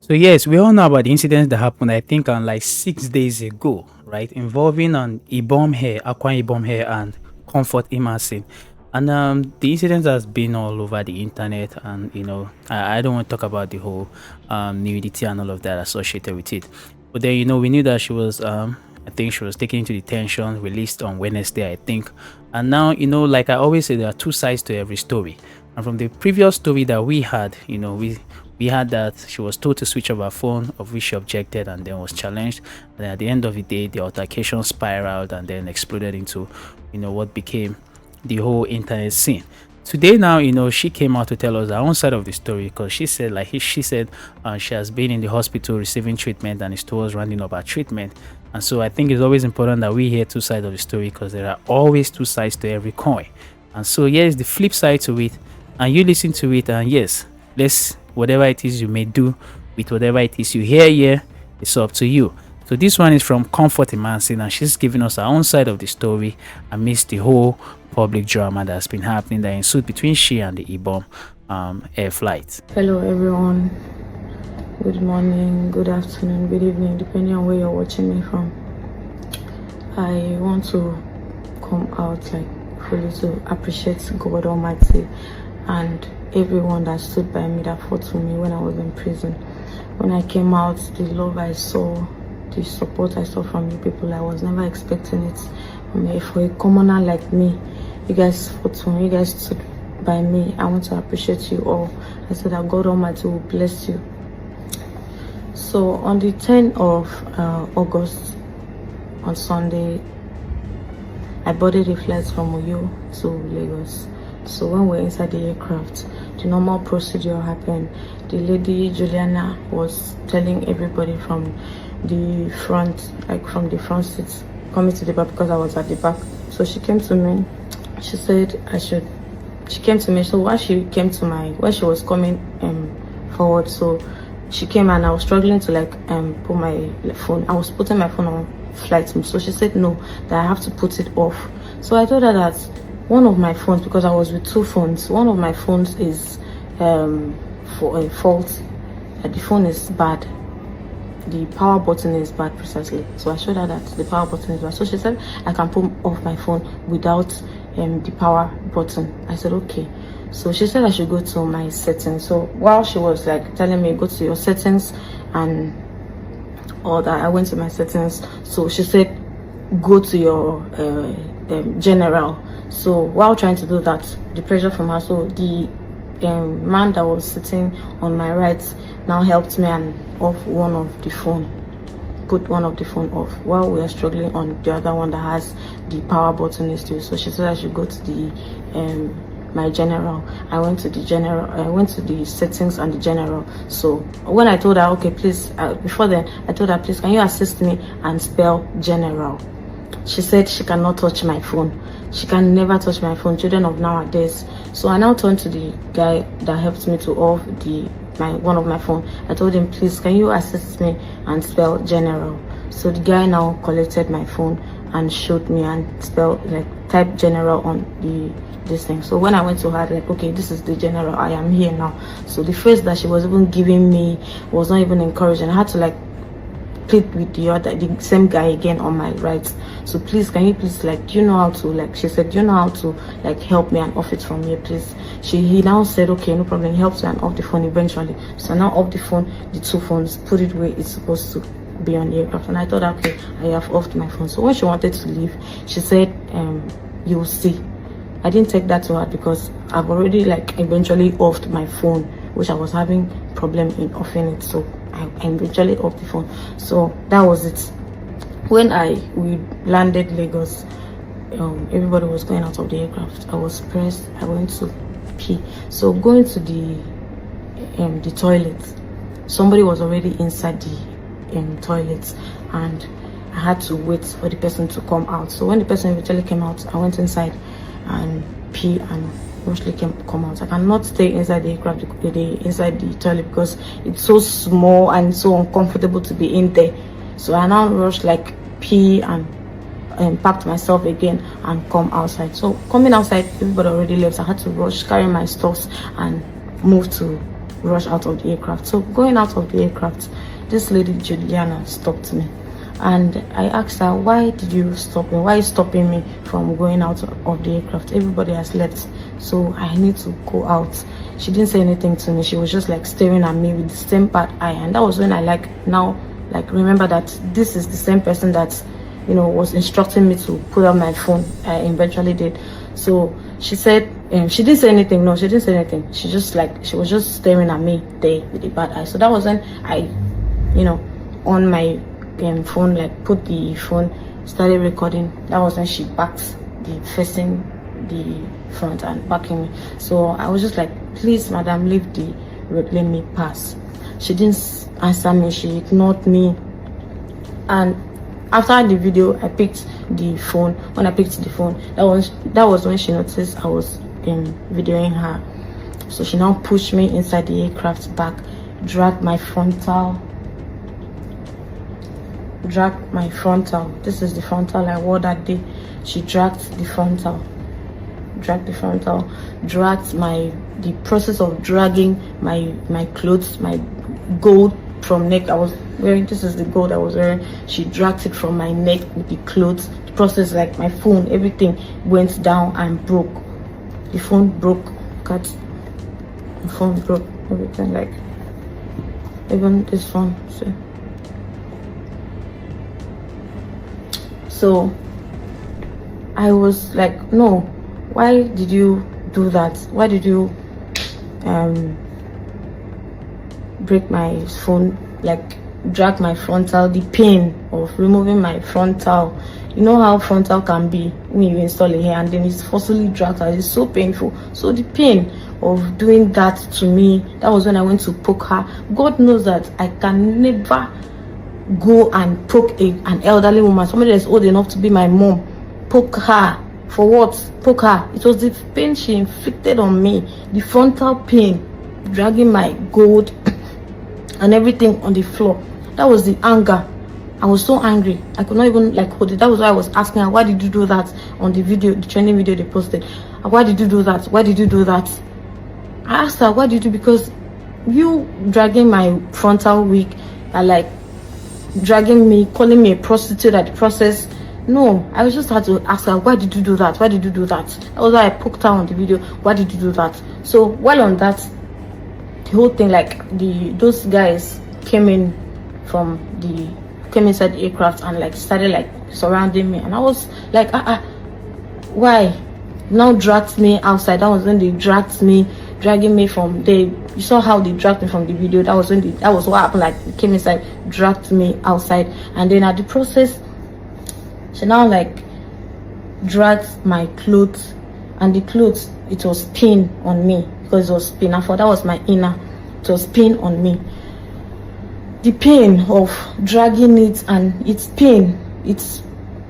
So yes, we all know about the incident that happened, I think, on like 6 days ago, right? Involving on Ibom here, Aqua Ibom here, and Comfort Emmanson. And the incident has been all over the internet, and I don't want to talk about the whole nudity and all of that associated with it. But then we knew that she was I think she was taken into detention, released on Wednesday, I think. And now, like I always say, there are two sides to every story. And from the previous story that we had, we had that she was told to switch off her phone, of which she objected and then was challenged. And at the end of the day, the altercation spiraled and then exploded into, what became the whole internet scene. Today now, she came out to tell us her own side of the story because she said, she said, she has been in the hospital receiving treatment and is towards rounding up her treatment. And so I think it's always important that we hear two sides of the story because there are always two sides to every coin. And so here's the flip side to it, and you listen to it, and yes, let's whatever it is you may do with whatever it is you hear here, it's up to you. So this one is from Comfort Emmanson, and she's giving us her own side of the story amidst the whole public drama that's been happening that ensued between she and the Ibom air flight. Hello everyone, good morning, good afternoon, good evening, depending on where you're watching me from. I want to come out fully to appreciate God Almighty and everyone that stood by me, that fought for me when I was in prison. When I came out, the love I saw, the support I saw from you people, I was never expecting it. For a commoner like me, you guys fought for me, you guys stood by me. I want to appreciate you all. I said that God Almighty will bless you. So on the 10th of August, on Sunday, I boarded a flight from Oyo to Lagos. So when we're inside the aircraft, the normal procedure happened. The lady Juliana was telling everybody from the front, from the front seats, coming to the back because I was at the back. So she came to me. She said she came to me. So while she came to when she was coming forward, so she came and I was struggling to put my phone. I was putting my phone on flight mode. So she said no, that I have to put it off. So I told her that one of my phones, because I was with two phones, one of my phones is for a fault. The phone is bad. The power button is bad precisely. So I showed her that the power button is bad. So she said I can put off my phone without the power button. I said okay. So she said I should go to my settings. So while she was telling me go to your settings and all that, I went to my settings. So she said go to your general. So while trying to do that, the pressure from her, so the man that was sitting on my right now helped me and off one of the phone, put one of the phone off while we are struggling on the other one that has the power button is still. So she said I should go to the my general. I went to the general. I went to the settings and the general. So when I told her okay please, before then I told her please can you assist me and spell general. She said she cannot touch my phone. She can never touch my phone, children of nowadays. So I now turned to the guy that helped me to off one of my phone. I told him, please, can you assist me and spell general? So the guy now collected my phone and showed me and spelled type general on this thing. So when I went to her, okay, this is the general, I am here now. So the phrase that she was even giving me was not even encouraging. I had to plead with the same guy again on my right. So please, can you please do you know how to she said, do you know how to help me and off it from here, please? He now said okay, no problem. He helped me and off the phone eventually. So now off the phone, the two phones, put it where it's supposed to be on the aircraft. And I thought okay, I have offed my phone. So when she wanted to leave, she said you will see. I didn't take that to heart because I've already eventually offed my phone, which I was having problem in offing it. So I eventually off the phone. So that was it. When we landed Lagos, everybody was going out of the aircraft. I was pressed. I went to pee. So going to the toilet, somebody was already inside the toilet, and I had to wait for the person to come out. So when the person eventually came out, I went inside and pee and mostly come out. I cannot stay inside the aircraft, inside the toilet, because it's so small and so uncomfortable to be in there. So I now rushed pee and packed myself again and come outside. So coming outside, everybody already left. I had to rush, carry my stuffs and move to rush out of the aircraft. So going out of the aircraft, this lady Juliana stopped me, and I asked her, why did you stop me? Why are you stopping me from going out of the aircraft? Everybody has left, so I need to go out. She didn't say anything to me. She was just like staring at me with the same bad eye. And that was when I remember that this is the same person that, you know, was instructing me to put up my phone. I eventually did. So she said, she didn't say anything. No, she didn't say anything. She was just staring at me there with the bad eye. So that was when I, you know, on my phone, like put the phone, started recording. That was when she backed facing the front and backing me. So I was just like, please madam, leave the road, let me pass. She didn't answer me. She ignored me. And after the video, I picked the phone. When I picked the phone, that was when she noticed I was videoing her. So she now pushed me inside the aircraft back, dragged my frontal. This is the frontal I wore that day. She dragged the frontal, dragged the process of dragging my clothes, my gold from neck I was wearing. This is the gold I was wearing. She dragged it from my neck with the clothes. The process, like my phone, everything went down and broke. The phone broke. The phone broke. Everything, like even this phone. So I was like, no, why did you do that? Why did you break my phone, like drag my frontal? The pain of removing my frontal, you know how frontal can be when you install a hair and then it's forcibly dragged out. It's so painful. So the pain of doing that to me, that was when I went to poke her. God knows that I can never go and poke an elderly woman, somebody that's old enough to be my mom. Poke her for what? Poke her. It was the pain she inflicted on me, the frontal pain, dragging my gold and everything on the floor. That was the anger. I was so angry. I could not even like hold it. That was why I was asking her, why did you do that on the video, the trending video they posted? Why did you do that? Why did you do that? I asked her, why did you? Because you dragging my frontal wig and like dragging me, calling me a prostitute at the process. No, I just had to ask her, why did you do that? Why did you do that? That was why I poked her on the video. Why did you do that? So while on that, the whole thing, like those guys came inside the aircraft and like started like surrounding me, and I was like, why? Now dragged me outside. That was when they dragging me from there. You saw how they dragged me from the video. That was what happened. Like they came inside, dragged me outside, and then at the process, she now like dragged my clothes, and the clothes, it was pain on me because it was pain. I thought that was my inner. It was pain on me. The pain of dragging it, and it's pain. It's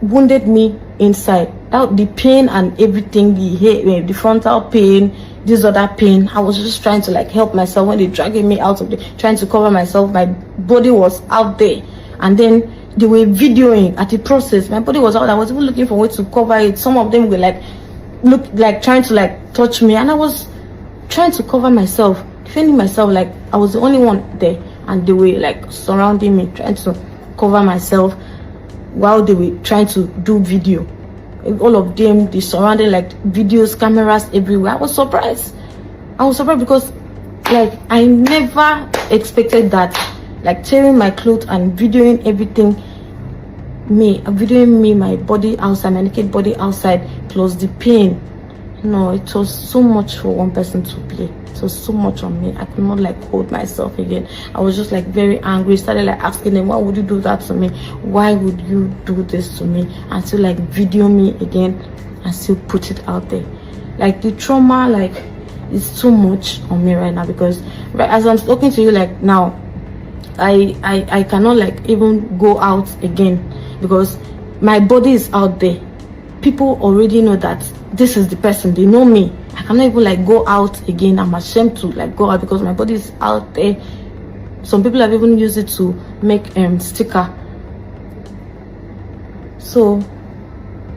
wounded me inside. The pain and everything, the frontal pain, this other pain. I was just trying to like help myself when they dragging me out of the, trying to cover myself. My body was out there, and then they were videoing at the process. My body was out. I was even looking for a way to cover it. Some of them were like trying to like touch me, and I was trying to cover myself, defending myself. Like I was the only one there, and they were like surrounding me, trying to cover myself while they were trying to do video. All of them, they surrounded, like videos, cameras everywhere. I was surprised because like I never expected that, like tearing my clothes and videoing everything, videoing me, my body outside, my naked body outside, plus the pain. No, it was so much for one person to play. It was so much on me. I could not like hold myself again. I was just like very angry. Started like asking them, why would you do that to me? Why would you do this to me? And still like video me again and still put it out there. Like the trauma, like it's too much on me right now, because right as I'm talking to you like now, I cannot like even go out again because my body is out there. People already know that this is the person. They know me. I cannot even like go out again. I'm ashamed to like go out because my body is out there. Some people have even used it to make sticker. So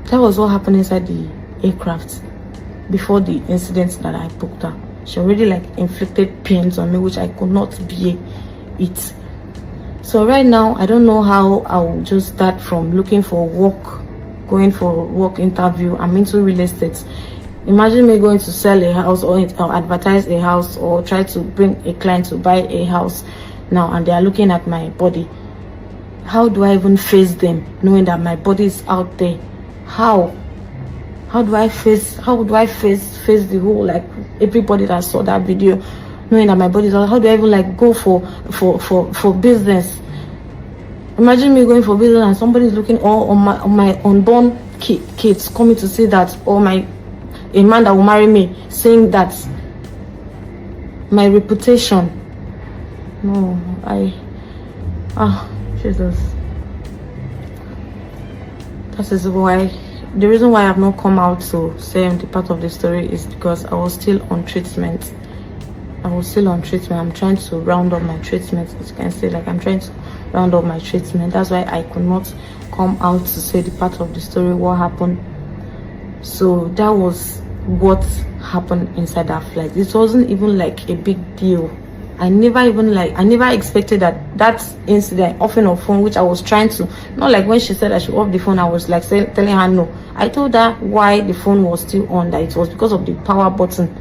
that was what happened inside the aircraft before the incident that I booked her. She already like inflicted pains on me, which I could not bear it. So right now, I don't know how I'll just start from looking for work, going for work interview. I'm into real estate. Imagine me going to sell a house or advertise a house or try to bring a client to buy a house now, and they are looking at my body. How do I even face them, knowing that my body is out there? How do I face the whole, like, everybody that saw that video, knowing that my body is out? How do I even like go for business? Imagine me going for business and somebody's looking all on my unborn kids coming to say that, or a man that will marry me saying that my reputation. No, Jesus. That is why, the reason why I have not come out to say the part of the story is because I was still on treatment. I'm trying to round up my treatment. As you can see, like, I'm trying to round up my treatment. That's why I could not come out to say the part of the story, what happened. So that was what happened inside that flight. It wasn't even like a big deal. I never expected that incident, offing of phone, which I was trying to, not like when she said I should off the phone, I was like telling her no. I told her why the phone was still on, that it was because of the power button.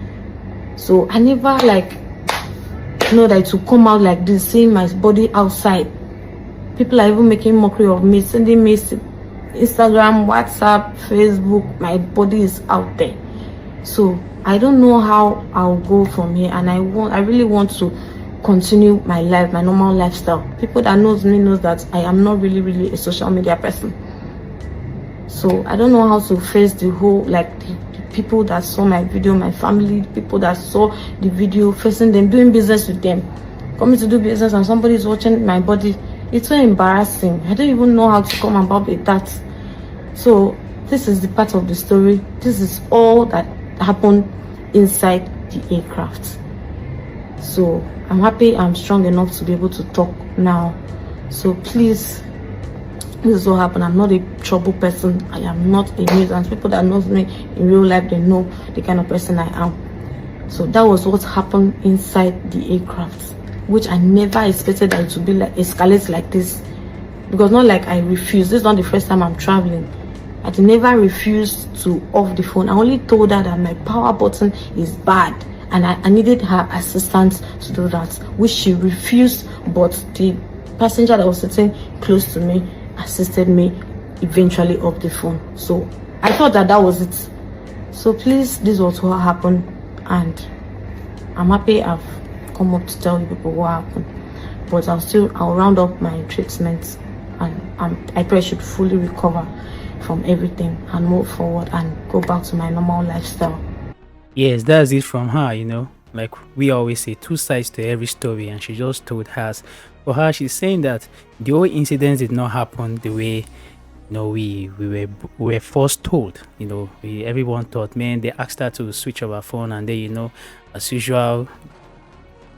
So I never like know that it would come out like this, seeing my body outside. People are even making mockery of me, sending me Instagram, WhatsApp, Facebook. My body is out there. So I don't know how I'll go from here, and I really want to continue my life, my normal lifestyle. People that knows me knows that I am not really a social media person. So I don't know how to face the whole, like, the people that saw my video, my family, people that saw the video, facing them, doing business with them, coming to do business, and somebody is watching my body. It's so embarrassing. I don't even know how to come about with that. So this is the part of the story. This is all that happened inside the aircraft. So I'm happy I'm strong enough to be able to talk now. So please, this is what happened. I'm not a trouble person. I am not a nuisance. People that knows me in real life, they know the kind of person I am. So that was what happened inside the aircraft, which I never expected that it would be like escalate like this. Because not like I refused. This is not the first time I'm traveling. I never refused to off the phone. I only told her that my power button is bad and I needed her assistance to do that, which she refused. But the passenger that was sitting close to me assisted me eventually off the phone. So I thought that was it. So please, this was what happened, and I'm happy I've come up to tell you people what happened. But I'll round up my treatment, and I pray I should fully recover from everything and move forward and go back to my normal lifestyle. Yes, that's it from her, like we always say, two sides to every story, and she just told hers. For her, she's saying that the whole incident did not happen the way we were first told. Everyone thought, man, they asked her to switch off her phone, and then as usual,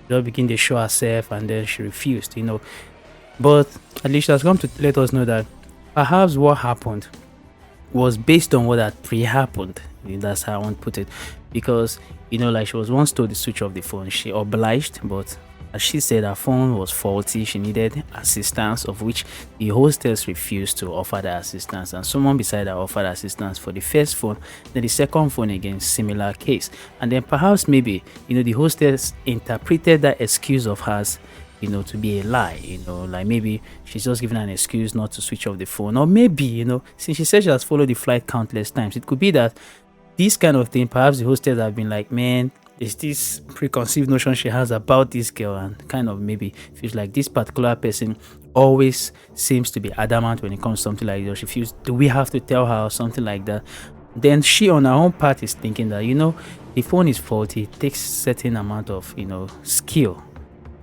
they'll begin to show herself, and then she refused. But at least she has come to let us know that perhaps what happened was based on what had pre-happened. That's how I want to put it, because like she was once told to switch off the phone. She obliged, but as she said, her phone was faulty. She needed assistance, of which the hostess refused to offer the assistance, and someone beside her offered assistance for the first phone. Then the second phone, again, similar case. And then perhaps maybe the hostess interpreted that excuse of hers to be a lie. Like maybe she's just giving an excuse not to switch off the phone, or maybe since she said she has followed the flight countless times, it could be that this kind of thing, perhaps the hostess have been like, man, there's this preconceived notion she has about this girl, and kind of maybe feels like this particular person always seems to be adamant when it comes to something like this. She feels, do we have to tell her, or something like that? Then she on her own part is thinking that the phone is faulty. It takes certain amount of skill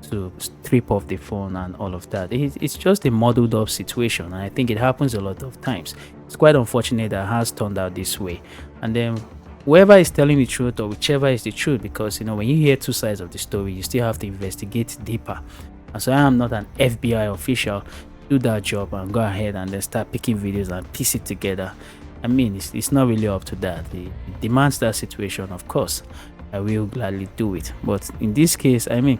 to strip off the phone and all of that. It's just a muddled up situation, and I think it happens a lot of times. It's quite unfortunate that it has turned out this way. And then whoever is telling the truth, or whichever is the truth, because when you hear two sides of the story, you still have to investigate deeper. And so I am not an FBI official. Do that job and go ahead and then start picking videos and piece it together. I mean, it's not really up to that. It demands that situation, of course. I will gladly do it. But in this case, I mean,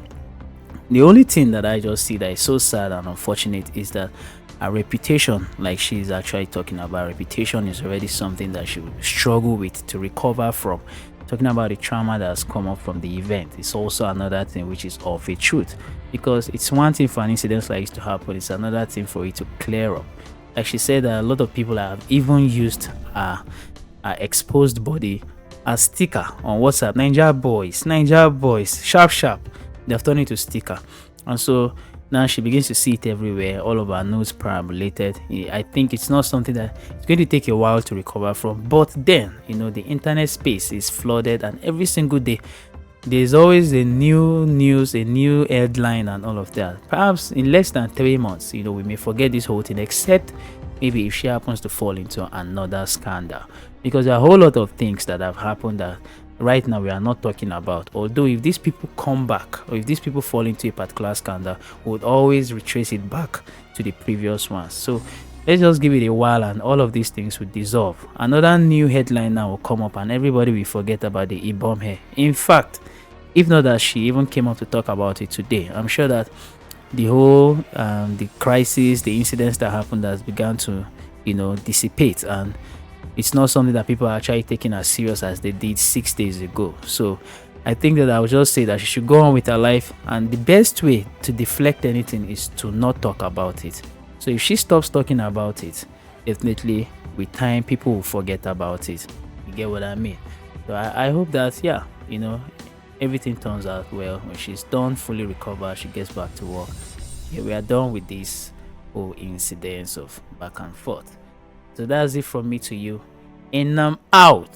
the only thing that I just see that is so sad and unfortunate is that her reputation, like she's actually talking about, reputation is already something that she will struggle with to recover from. Talking about the trauma that has come up from the event is also another thing which is of a truth, because it's one thing for an incident like this to happen, it's another thing for it to clear up. Like she said, that a lot of people have even used her exposed body as sticker on WhatsApp. Niger boys, sharp sharp. They've turned it to sticker, and so now she begins to see it everywhere. All of her notes perambulated. I think it's not something that it's going to take a while to recover from. But then, the internet space is flooded, and every single day there's always a new news, a new headline, and all of that. Perhaps in less than 3 months, we may forget this whole thing, except maybe if she happens to fall into another scandal. Because there are a whole lot of things that have happened that right now we are not talking about. Although if these people come back, or if these people fall into a particular scandal, we would always retrace it back to the previous ones. So let's just give it a while and all of these things will dissolve. Another new headline now will come up and everybody will forget about the Ibom hair. In fact, if not that she even came up to talk about it today, I'm sure that the whole the crisis, the incidents that happened has begun to dissipate, and it's not something that people are actually taking as serious as they did 6 days ago. So I think that I would just say that she should go on with her life, and the best way to deflect anything is to not talk about it. So if she stops talking about it, definitely with time people will forget about it. You get what I mean? So I hope that everything turns out well. When she's done, fully recovered, she gets back to work. Yeah, we are done with this whole incidents of back and forth. So that's it from me to you, and I'm out.